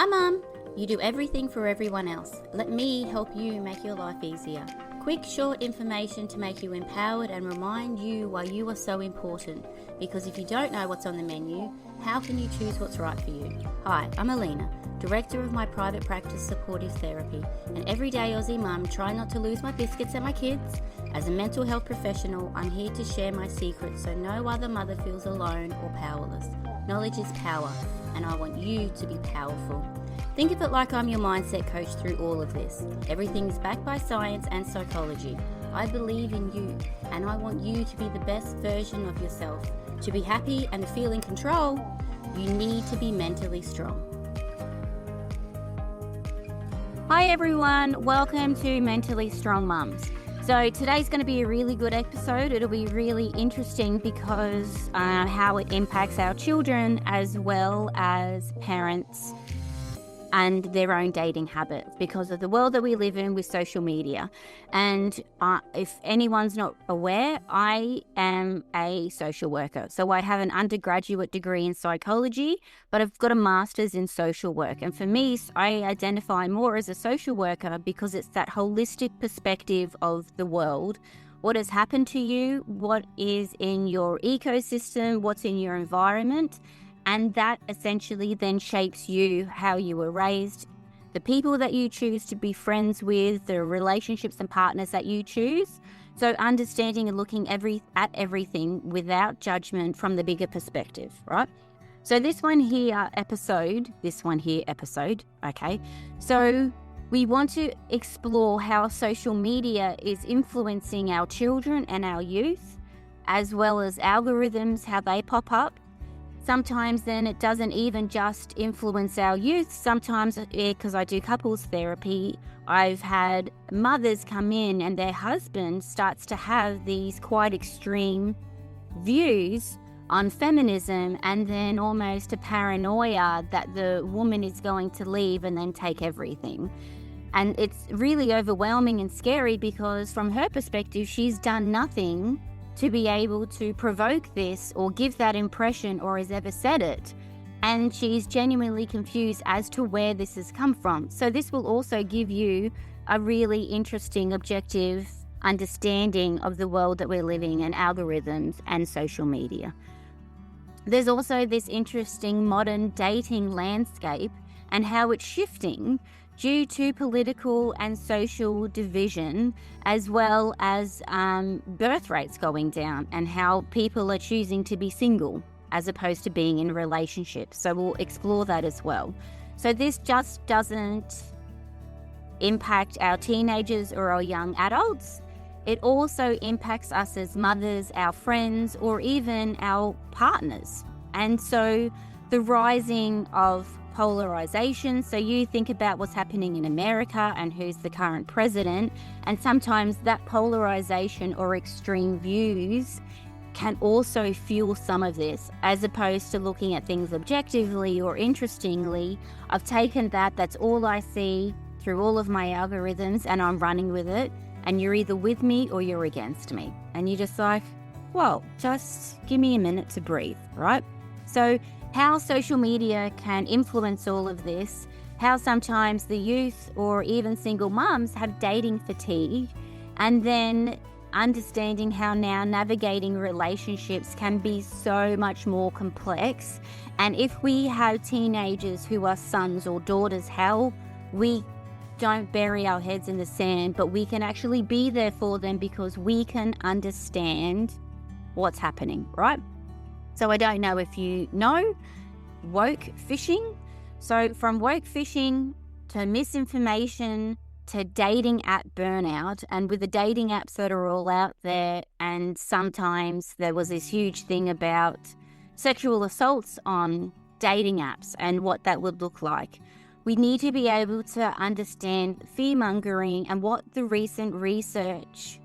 Hi Mum, you do everything for everyone else. Let me help you make your life easier. Quick, short information to make you empowered and remind you why you are so important. Because if you don't know what's on the menu, how can you choose what's right for you? Hi, I'm Alina, Director of my private practice Supportive Therapy, and everyday Aussie mum trying not to lose my biscuits and my kids. As a mental health professional, I'm here to share my secrets so no other mother feels alone or powerless. Knowledge is power, and I want you to be powerful. Think of it like I'm your mindset coach through all of this. Everything is backed by science and psychology. I believe in you, and I want you to be the best version of yourself. To be happy and feel in control, you need to be mentally strong. Hi everyone, welcome to Mentally Strong Mums. So today's going to be a really good episode. It'll be really interesting because how it impacts our children as well as parents and their own dating habits because of the world that we live in with social media. And if anyone's not aware, I am a social worker. So I have an undergraduate degree in psychology, but I've got a master's in social work. And for me, I identify more as a social worker because it's that holistic perspective of the world. What has happened to you, what is in your ecosystem, what's in your environment, and that essentially then shapes you, how you were raised, the people that you choose to be friends with, the relationships and partners that you choose. So understanding and looking at everything without judgment from the bigger perspective, right? So this one here episode, okay? So we want to explore how social media is influencing our children and our youth, as well as algorithms, how they pop up. Sometimes then it doesn't even just influence our youth. Sometimes, because I do couples therapy, I've had mothers come in and their husband starts to have these quite extreme views on feminism and then almost a paranoia that the woman is going to leave and then take everything. And it's really overwhelming and scary because from her perspective, she's done nothing to be able to provoke this or give that impression or has ever said it. And she's genuinely confused as to where this has come from. So this will also give you a really interesting, objective understanding of the world that we're living in, algorithms and social media. There's also this interesting modern dating landscape and how it's shifting due to political and social division, as well as birth rates going down and how people are choosing to be single as opposed to being in relationships. So we'll explore that as well. So this just doesn't impact our teenagers or our young adults. It also impacts us as mothers, our friends, or even our partners. And so the rising of polarization. So you think about what's happening in America and who's the current president, and sometimes that polarization or extreme views can also fuel some of this, as opposed to looking at things objectively or interestingly. I've taken that's all I see through all of my algorithms and I'm running with it, and you're either with me or you're against me. And you're just like, well, just give me a minute to breathe, right? So how social media can influence all of this, how sometimes the youth or even single mums have dating fatigue, and then understanding how now navigating relationships can be so much more complex. And if we have teenagers who are sons or daughters, how we don't bury our heads in the sand, but we can actually be there for them because we can understand what's happening, right? So I don't know if you know Wokefishing. So from Wokefishing to misinformation to dating app burnout, and with the dating apps that are all out there, and sometimes there was this huge thing about sexual assaults on dating apps and what that would look like. We need to be able to understand fear-mongering and what the recent research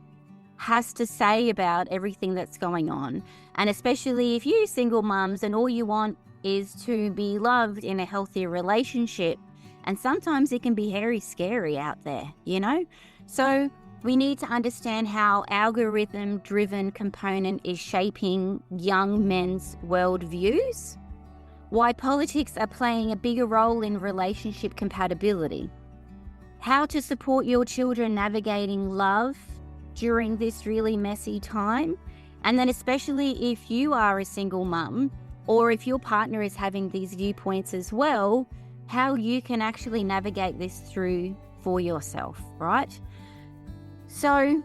has to say about everything that's going on. And especially if you single mums and all you want is to be loved in a healthier relationship, and sometimes it can be hairy scary out there, you know? So we need to understand how algorithm-driven component is shaping young men's worldviews, why politics are playing a bigger role in relationship compatibility, how to support your children navigating love during this really messy time, and then especially if you are a single mum or if your partner is having these viewpoints as well, how you can actually navigate this through for yourself, right? So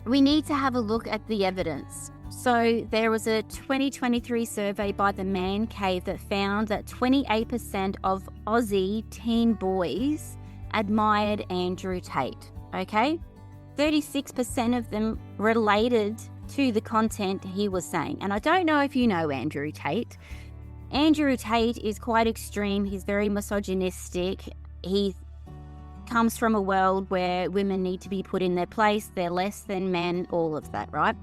we need to have a look at the evidence. So there was a 2023 survey by the Man Cave that found that 28% of Aussie teen boys admired Andrew Tate, okay? 36% of them related to the content he was saying. And I don't know if you know Andrew Tate. Andrew Tate is quite extreme. He's very misogynistic. He comes from a world where women need to be put in their place. They're less than men, all of that, right?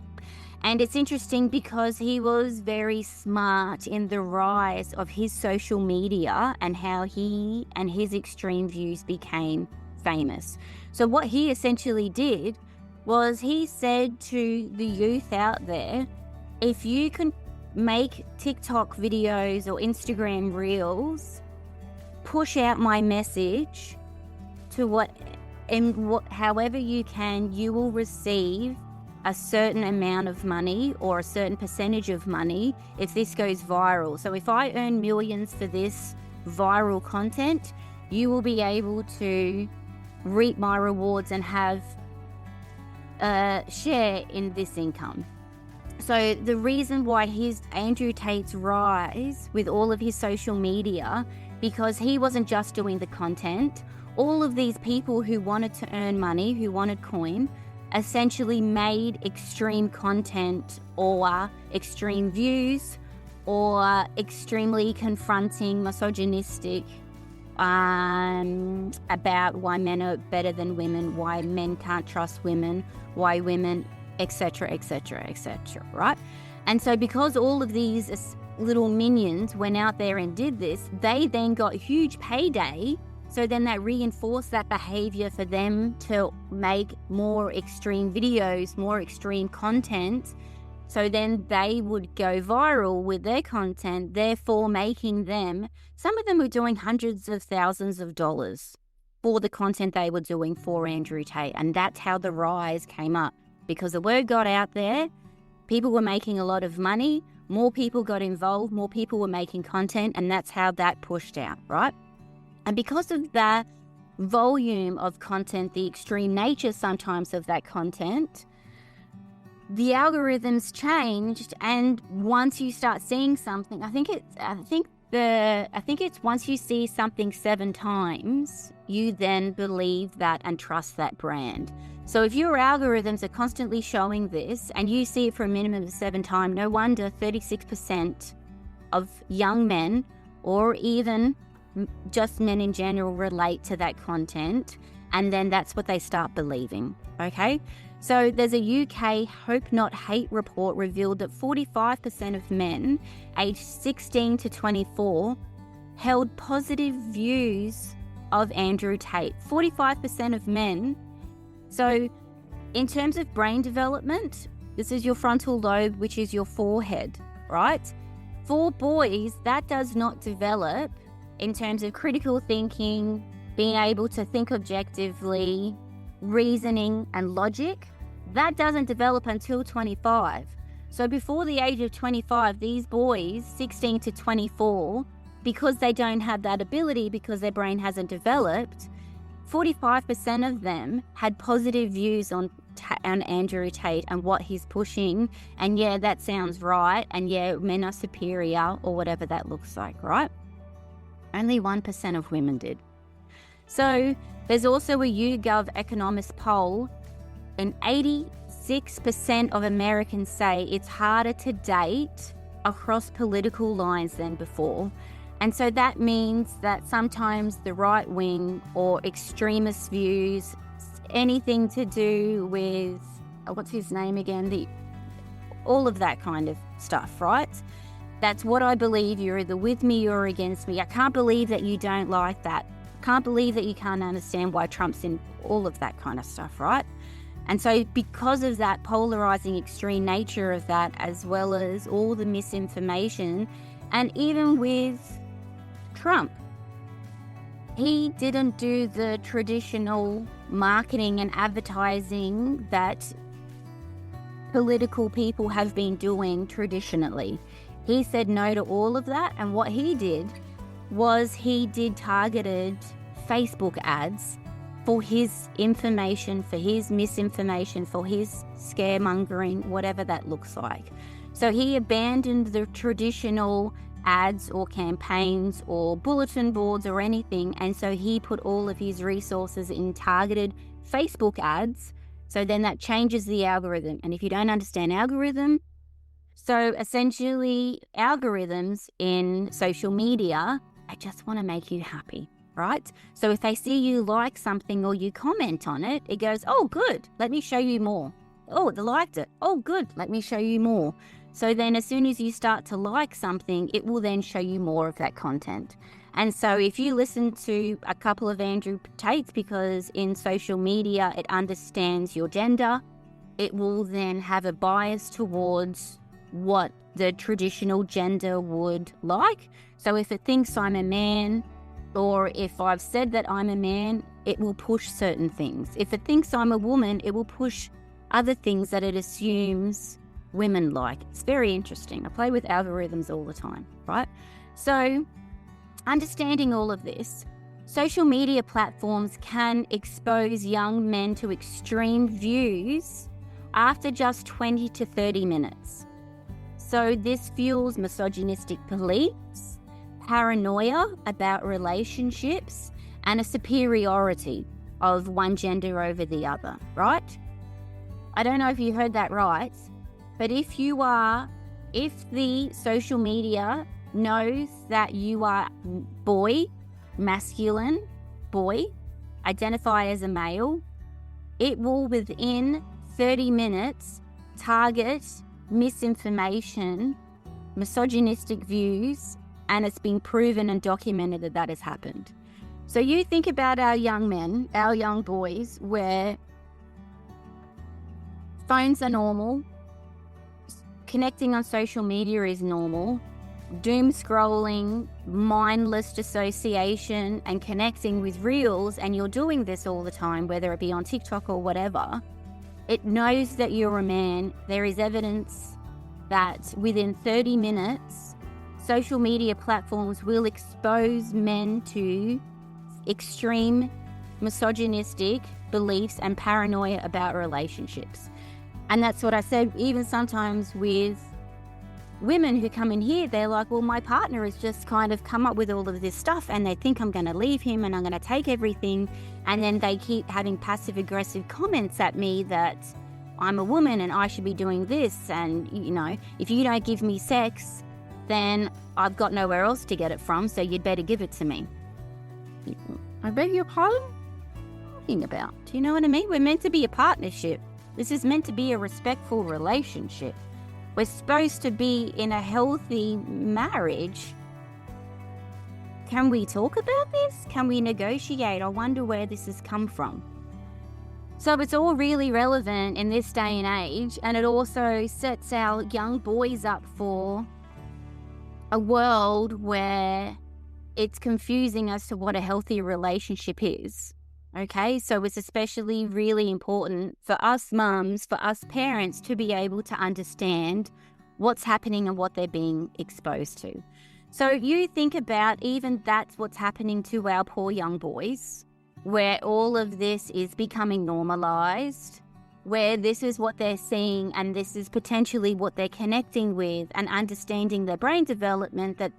And it's interesting because he was very smart in the rise of his social media and how he and his extreme views became famous. So what he essentially did was he said to the youth out there, if you can make TikTok videos or Instagram reels, push out my message to however you can, you will receive a certain amount of money or a certain percentage of money if this goes viral. So if I earn millions for this viral content, you will be able to reap my rewards and have a share in this income. So the reason why Andrew Tate's rise with all of his social media, because he wasn't just doing the content, all of these people who wanted to earn money, who wanted coin, essentially made extreme content or extreme views or extremely confronting, misogynistic about why men are better than women, why men can't trust women, why women, etc., etc., etc., right? And so because all of these little minions went out there and did this, they then got huge payday. So then that reinforced that behavior for them to make more extreme videos, more extreme content. So then they would go viral with their content, therefore making them, some of them were doing hundreds of thousands of dollars for the content they were doing for Andrew Tate. And that's how the rise came up, because the word got out there, people were making a lot of money, more people got involved, more people were making content, and that's how that pushed out, right? And because of that volume of content, the extreme nature sometimes of that content, the algorithms changed. And once you start seeing something, I think it's once you see something 7 times, you then believe that and trust that brand. So if your algorithms are constantly showing this and you see it for a minimum of 7 times, no wonder 36% of young men, or even just men in general, relate to that content, and then that's what they start believing, okay? So there's a UK Hope Not Hate report revealed that 45% of men aged 16 to 24 held positive views of Andrew Tate. 45% of men. So in terms of brain development, this is your frontal lobe, which is your forehead, right? For boys, that does not develop in terms of critical thinking, being able to think objectively, reasoning and logic. That doesn't develop until 25. So before the age of 25, these boys, 16 to 24, because they don't have that ability, because their brain hasn't developed, 45% of them had positive views on Andrew Tate and what he's pushing. And yeah, that sounds right. And yeah, men are superior, or whatever that looks like, right? Only 1% of women did. So there's also a YouGov economist poll, and 86% of Americans say it's harder to date across political lines than before. And so that means that sometimes the right wing or extremist views, anything to do with, what's his name again? All of that kind of stuff, right? That's what I believe. You're either with me or against me. I can't believe that you don't like that. Can't believe that you can't understand why Trump's in, all of that kind of stuff, right? And so because of that polarizing extreme nature of that, as well as all the misinformation And even with Trump, he didn't do the traditional marketing and advertising that political people have been doing traditionally. He said no to all of that, and what he did was he did targeted Facebook ads for his information, for his misinformation, for his scaremongering, whatever that looks like. So he abandoned the traditional ads or campaigns or bulletin boards or anything, and so he put all of his resources in targeted Facebook ads. So then that changes the algorithm. And if you don't understand algorithm, so essentially algorithms in social media, I just want to make you happy, right? So if they see you like something or you comment on it, it goes, oh, good, let me show you more. Oh, they liked it. Oh, good, let me show you more. So then as soon as you start to like something, it will then show you more of that content. And so if you listen to a couple of Andrew Tates, because in social media it understands your gender, it will then have a bias towards what the traditional gender would like. So if it thinks I'm a man, or if I've said that I'm a man, it will push certain things. If it thinks I'm a woman, it will push other things that it assumes women like. It's very interesting. I play with algorithms all the time, right? So understanding all of this, social media platforms can expose young men to extreme views after just 20 to 30 minutes. So this fuels misogynistic beliefs, paranoia about relationships, and a superiority of one gender over the other, right? I don't know if you heard that right, but if the social media knows that you are boy, masculine, boy, identify as a male, it will within 30 minutes target misinformation, misogynistic views, and it's been proven and documented that that has happened. So you think about our young men, our young boys, where phones are normal, connecting on social media is normal, doom scrolling, mindless dissociation, and connecting with reels, and you're doing this all the time, whether it be on TikTok or whatever. It knows that you're a man. There is evidence that within 30 minutes, social media platforms will expose men to extreme misogynistic beliefs and paranoia about relationships. And that's what I said, even sometimes with women who come in here, they're like, well, my partner has just kind of come up with all of this stuff and they think I'm going to leave him and I'm going to take everything. And then they keep having passive aggressive comments at me that I'm a woman and I should be doing this. And, you know, if you don't give me sex, then I've got nowhere else to get it from. So you'd better give it to me. I beg your pardon? What are you talking about? Do you know what I mean? We're meant to be a partnership. This is meant to be a respectful relationship. We're supposed to be in a healthy marriage. Can we talk about this? Can we negotiate? I wonder where this has come from. So it's all really relevant in this day and age, and it also sets our young boys up for a world where it's confusing as to what a healthy relationship is. Okay, so it's especially really important for us mums, for us parents to be able to understand what's happening and what they're being exposed to. So you think about even that's what's happening to our poor young boys, where all of this is becoming normalized, where this is what they're seeing and this is potentially what they're connecting with and understanding their brain development, that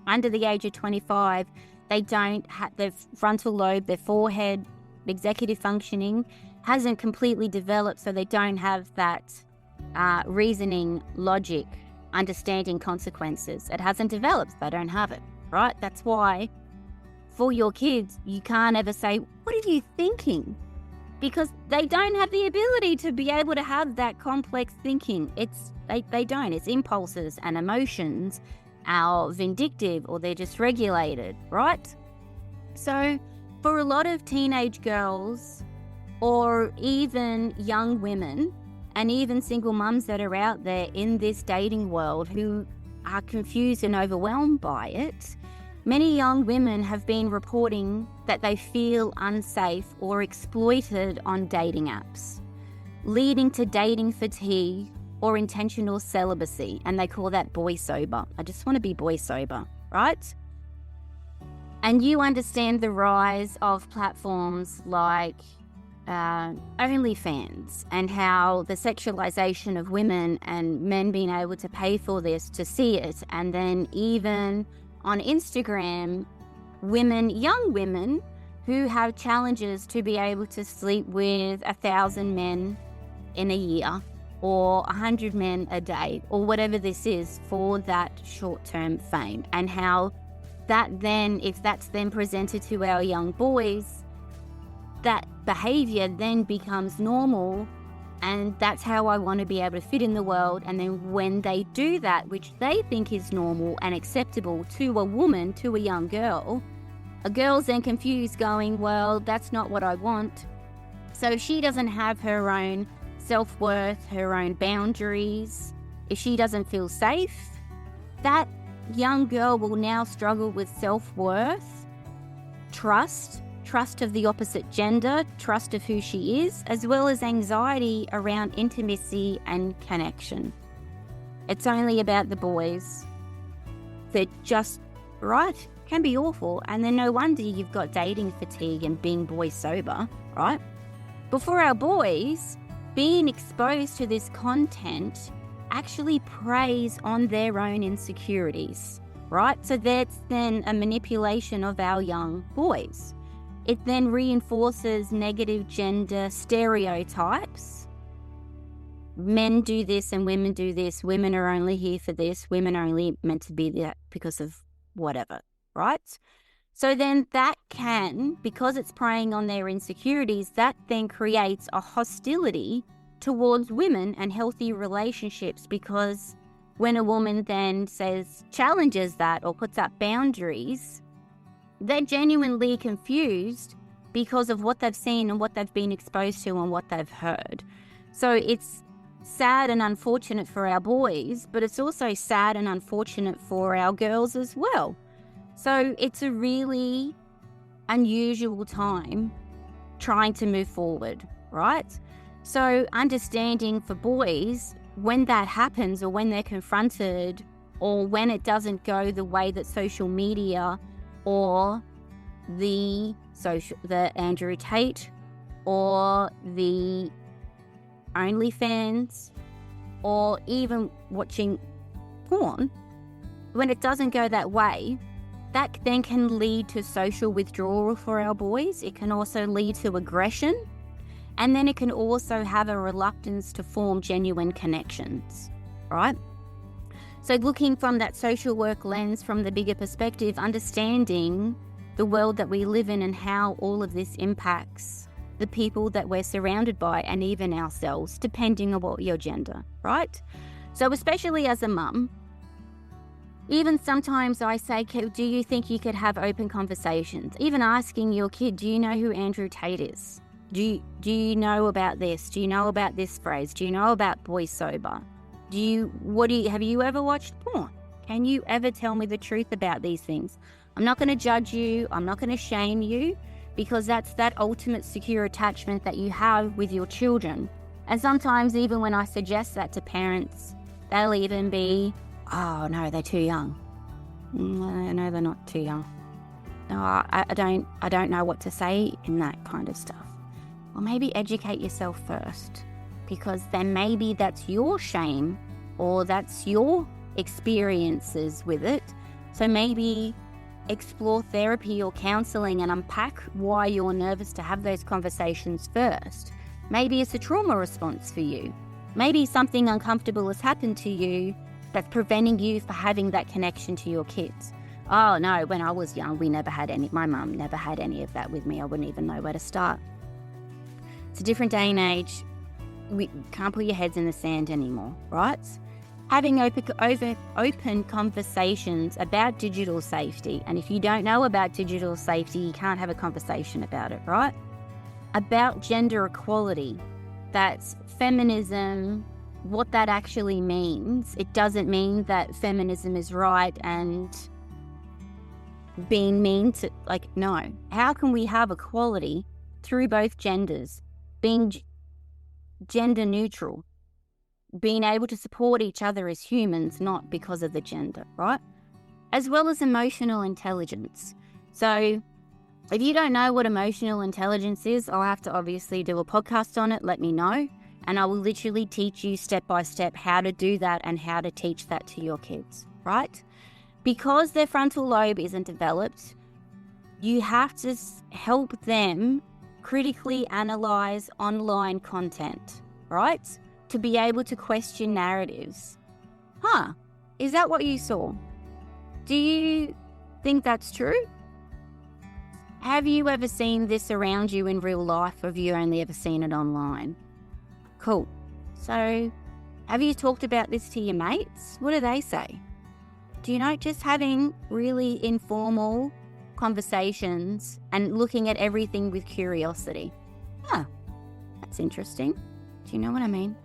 under the age of 25, they don't have their frontal lobe, their forehead, executive functioning hasn't completely developed, so they don't have that reasoning, logic, understanding consequences. It hasn't developed, they don't have it, right? That's why for your kids, you can't ever say, what are you thinking? Because they don't have the ability to be able to have that complex thinking. They don't. It's impulses and emotions are vindictive or they're dysregulated, right? So for a lot of teenage girls or even young women and even single mums that are out there in this dating world who are confused and overwhelmed by it, many young women have been reporting that they feel unsafe or exploited on dating apps, leading to dating fatigue or intentional celibacy, and they call that Boysober. I just want to be Boysober, right? And you understand the rise of platforms like OnlyFans and how the sexualization of women and men being able to pay for this to see it. And then even on Instagram, young women who have challenges to be able to sleep with 1,000 men in a year or 100 men a day or whatever this is for that short-term fame, and how that then, if that's then presented to our young boys, that behavior then becomes normal, and that's how I want to be able to fit in the world. And then when they do that, which they think is normal and acceptable to a woman, to a young girl, a girl's then confused going, well, that's not what I want. So if she doesn't have her own self-worth, her own boundaries, if she doesn't feel safe, that young girl will now struggle with self-worth, trust of the opposite gender, trust of who she is, as well as anxiety around intimacy and connection. It's only about the boys. They're just, right, can be awful. And then no wonder you've got dating fatigue and being boy sober, right? But for our boys, being exposed to this content actually preys on their own insecurities, right? So that's then a manipulation of our young boys. It then reinforces negative gender stereotypes. Men do this and women do this. Women are only here for this. Women are only meant to be there because of whatever, right? So then that can, because it's preying on their insecurities, that then creates a hostility towards women and healthy relationships, because when a woman then challenges that or puts up boundaries, they're genuinely confused because of what they've seen and what they've been exposed to and what they've heard. So it's sad and unfortunate for our boys, but it's also sad and unfortunate for our girls as well. So it's a really unusual time trying to move forward, right? So understanding for boys, when that happens or when they're confronted or when it doesn't go the way that social media or the Andrew Tate or the OnlyFans or even watching porn, when it doesn't go that way, that then can lead to social withdrawal for our boys. It can also lead to aggression, and then it can also have a reluctance to form genuine connections, right? So looking from that social work lens, from the bigger perspective, understanding the world that we live in and how all of this impacts the people that we're surrounded by and even ourselves, depending on what your gender, right? So especially as a mum, even sometimes I say, do you think you could have open conversations? Even asking your kid, do you know who Andrew Tate is? Do you know about this? Do you know about this phrase? Do you know about Boysober? Have you ever watched porn? Can you ever tell me the truth about these things? I'm not going to judge you. I'm not going to shame you, because that's that ultimate secure attachment that you have with your children. And sometimes even when I suggest that to parents, they'll even be, oh no, they're too young. No, they're not too young. No, I don't know what to say in that kind of stuff. Well, maybe educate yourself first, because then maybe that's your shame or that's your experiences with it. So maybe explore therapy or counselling and unpack why you're nervous to have those conversations first. Maybe it's a trauma response for you. Maybe something uncomfortable has happened to you that's preventing you from having that connection to your kids. Oh no, when I was young, my mum never had any of that with me. I wouldn't even know where to start. It's a different day and age. We can't put your heads in the sand anymore, right? Having open conversations about digital safety. And if you don't know about digital safety, you can't have a conversation about it, right? About gender equality. That's feminism, what that actually means, it doesn't mean that feminism is right and being mean to, no. How can we have equality through both genders, being gender neutral, being able to support each other as humans, not because of the gender, right? As well as emotional intelligence. So if you don't know what emotional intelligence is, I'll have to obviously do a podcast on it, let me know. And I will literally teach you step by step how to do that and how to teach that to your kids, right? Because their frontal lobe isn't developed, you have to help them critically analyze online content, right? To be able to question narratives. Is that what you saw? Do you think that's true? Have you ever seen this around you in real life, or have you only ever seen it online? Cool. So, have you talked about this to your mates? What do they say? Do you know, just having really informal conversations and looking at everything with curiosity. That's interesting. Do you know what I mean?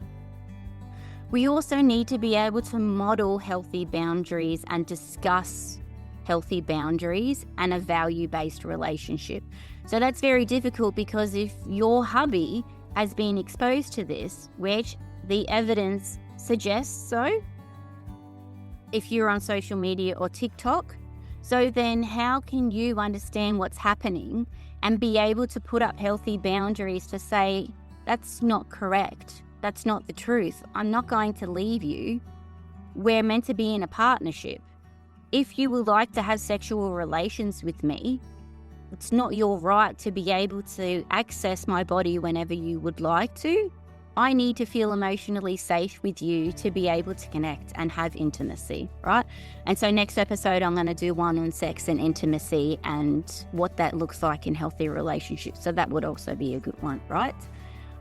We also need to be able to model healthy boundaries and discuss healthy boundaries and a value-based relationship. So that's very difficult, because if your hubby has been exposed to this, which the evidence suggests so, if you're on social media or TikTok, so then how can you understand what's happening and be able to put up healthy boundaries to say, that's not correct, that's not the truth, I'm not going to leave you, we're meant to be in a partnership. If you would like to have sexual relations with me, it's not your right to be able to access my body whenever you would like to. I need to feel emotionally safe with you to be able to connect and have intimacy, right? And so next episode, I'm going to do one on sex and intimacy and what that looks like in healthy relationships. So that would also be a good one, right?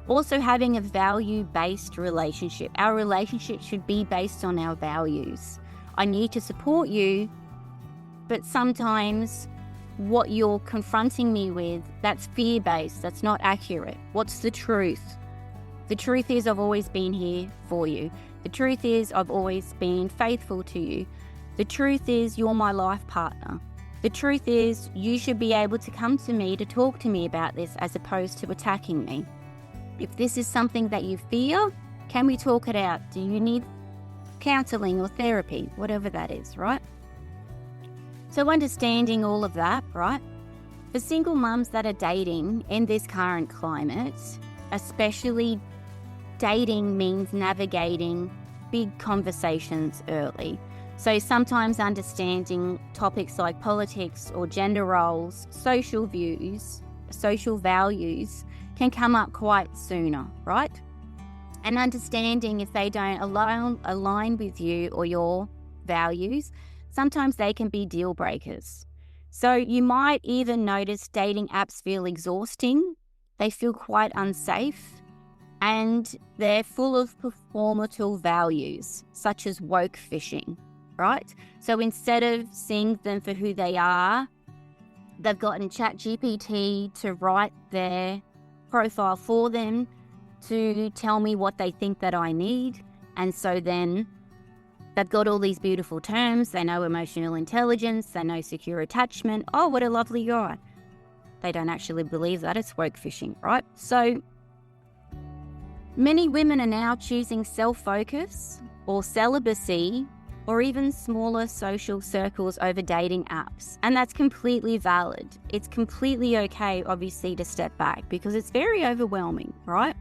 Also, having a value-based relationship. Our relationship should be based on our values. I need to support you, but sometimes what you're confronting me with, that's fear-based, that's not accurate. What's the truth? The truth is I've always been here for you. The truth is I've always been faithful to you. The truth is you're my life partner. The truth is you should be able to come to me to talk to me about this as opposed to attacking me. If this is something that you fear, can we talk it out? Do you need counselling or therapy? Whatever that is, right? So understanding all of that, right? For single mums that are dating in this current climate, especially dating means navigating big conversations early. So sometimes understanding topics like politics or gender roles, social views, social values can come up quite sooner, right? And understanding if they don't align with you or your values, sometimes they can be deal breakers. So you might even notice dating apps feel exhausting, they feel quite unsafe, and they're full of performative values, such as wokefishing, right? So instead of seeing them for who they are, they've gotten ChatGPT to write their profile for them, to tell me what they think that I need. And so then they've got all these beautiful terms. They know emotional intelligence, they know secure attachment. Oh, what a lovely guy. They don't actually believe that. It's wokefishing, right? So many women are now choosing self-focus or celibacy or even smaller social circles over dating apps. And that's completely valid. It's completely okay, obviously, to step back because it's very overwhelming, right?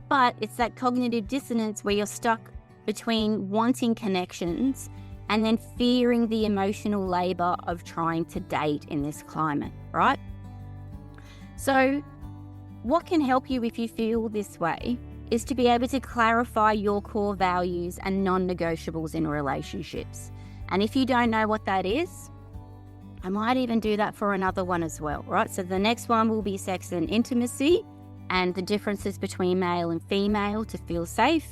But it's that cognitive dissonance where you're stuck between wanting connections and then fearing the emotional labor of trying to date in this climate, right? So what can help you if you feel this way is to be able to clarify your core values and non-negotiables in relationships. And if you don't know what that is, I might even do that for another one as well, right? So the next one will be sex and intimacy and the differences between male and female to feel safe.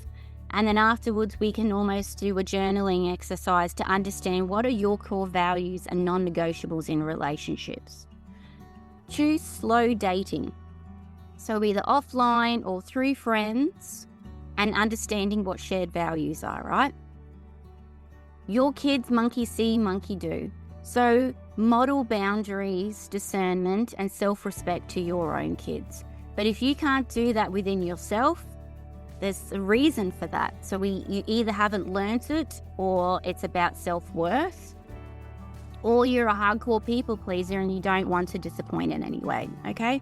And then afterwards, we can almost do a journaling exercise to understand what are your core values and non-negotiables in relationships. Choose slow dating. So either offline or through friends and understanding what shared values are, right? Your kids monkey see, monkey do. So model boundaries, discernment, and self-respect to your own kids. But if you can't do that within yourself, there's a reason for that. So you either haven't learnt it, or it's about self-worth, or you're a hardcore people pleaser and you don't want to disappoint in any way, okay?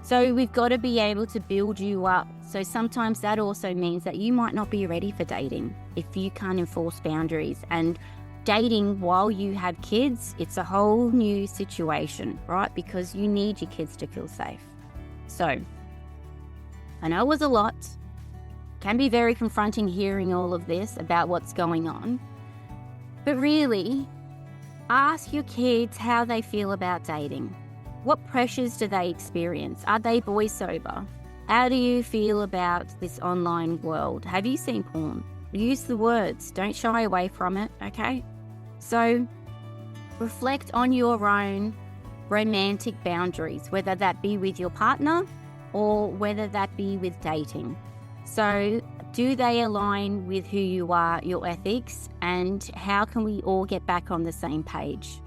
So we've got to be able to build you up. So sometimes that also means that you might not be ready for dating if you can't enforce boundaries. And dating while you have kids, it's a whole new situation, right? Because you need your kids to feel safe. So I know it was a lot. Can be very confronting hearing all of this about what's going on. But really, ask your kids how they feel about dating. What pressures do they experience? Are they boysober? How do you feel about this online world? Have you seen porn? Use the words. Don't shy away from it, okay? So reflect on your own romantic boundaries, whether that be with your partner or whether that be with dating. So do they align with who you are, your ethics, and how can we all get back on the same page?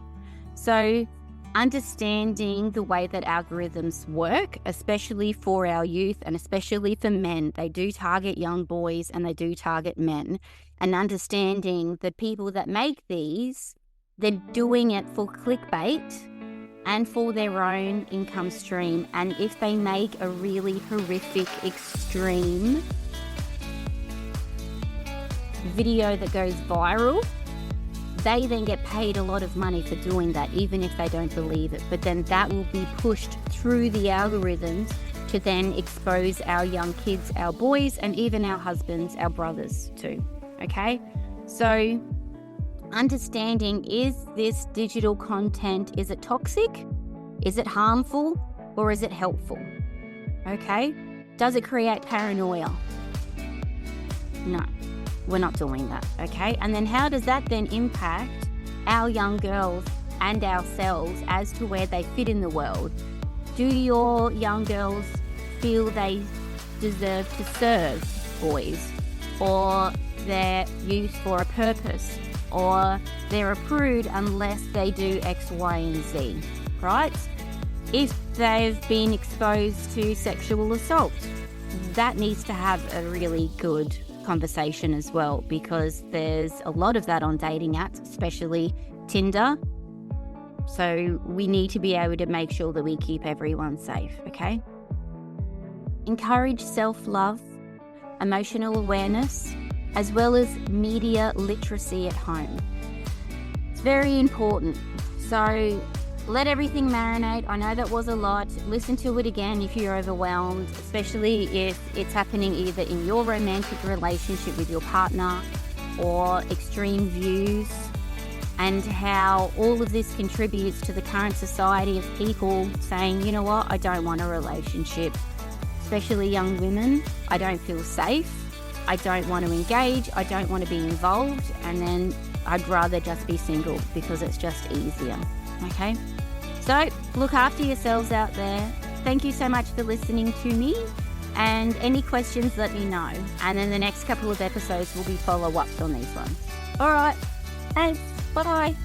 So understanding the way that algorithms work, especially for our youth and especially for men. They do target young boys and they do target men. And understanding the people that make these, they're doing it for clickbait and for their own income stream. And if they make a really horrific, extreme video that goes viral, they then get paid a lot of money for doing that, even if they don't believe it. But then that will be pushed through the algorithms to then expose our young kids, our boys, and even our husbands, our brothers too, okay? So understanding, is this digital content, is it toxic? Is it harmful? Or is it helpful? Okay? Does it create paranoia? No. We're not doing that, okay? And then how does that then impact our young girls and ourselves as to where they fit in the world? Do your young girls feel they deserve to serve boys, or they're used for a purpose, or they're a prude unless they do X, Y, and Z, right? If they've been exposed to sexual assault, that needs to have a really good conversation as well, because there's a lot of that on dating apps, especially Tinder. So we need to be able to make sure that we keep everyone safe, okay? Encourage self-love, emotional awareness, as well as media literacy at home. It's very important. So let everything marinate. I know that was a lot. Listen to it again if you're overwhelmed, especially if it's happening either in your romantic relationship with your partner or extreme views, and how all of this contributes to the current society of people saying, you know what, I don't want a relationship, especially young women. I don't feel safe. I don't want to engage. I don't want to be involved. And then I'd rather just be single because it's just easier. Okay? So look after yourselves out there. Thank you so much for listening to me. And any questions, let me know. And then the next couple of episodes will be follow-ups on these ones. All right. Thanks. Bye.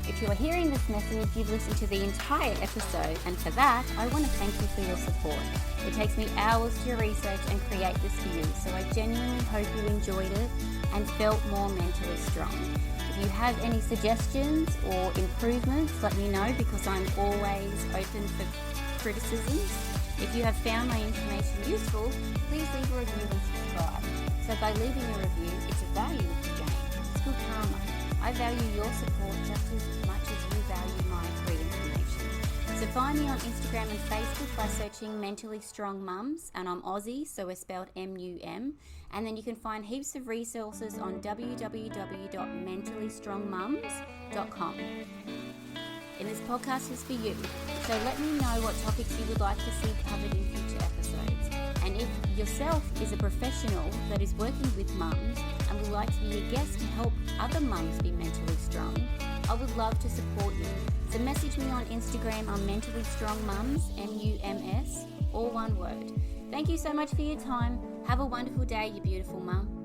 If you are hearing this message, you've listened to the entire episode, and for that, I want to thank you for your support. It takes me hours to research and create this for you, so I genuinely hope you enjoyed it and felt more mentally strong. If you have any suggestions or improvements, let me know, because I'm always open for criticisms. If you have found my information useful, please leave a review and subscribe. So by leaving a review, it's a value exchange. It's good karma. I value your support just as much as you value my free information. So find me on Instagram and Facebook by searching Mentally Strong Mums, and I'm Aussie, so we're spelled MUM. And then you can find heaps of resources on www.mentallystrongmums.com. And this podcast is for you, so let me know what topics you would like to see covered in future episodes. And if yourself is a professional that is working with mums and would like to be a guest to help other mums be mentally strong, I would love to support you. So message me on Instagram on Mentally Strong Mums, MUMS, all one word. Thank you so much for your time. Have a wonderful day, you beautiful mum.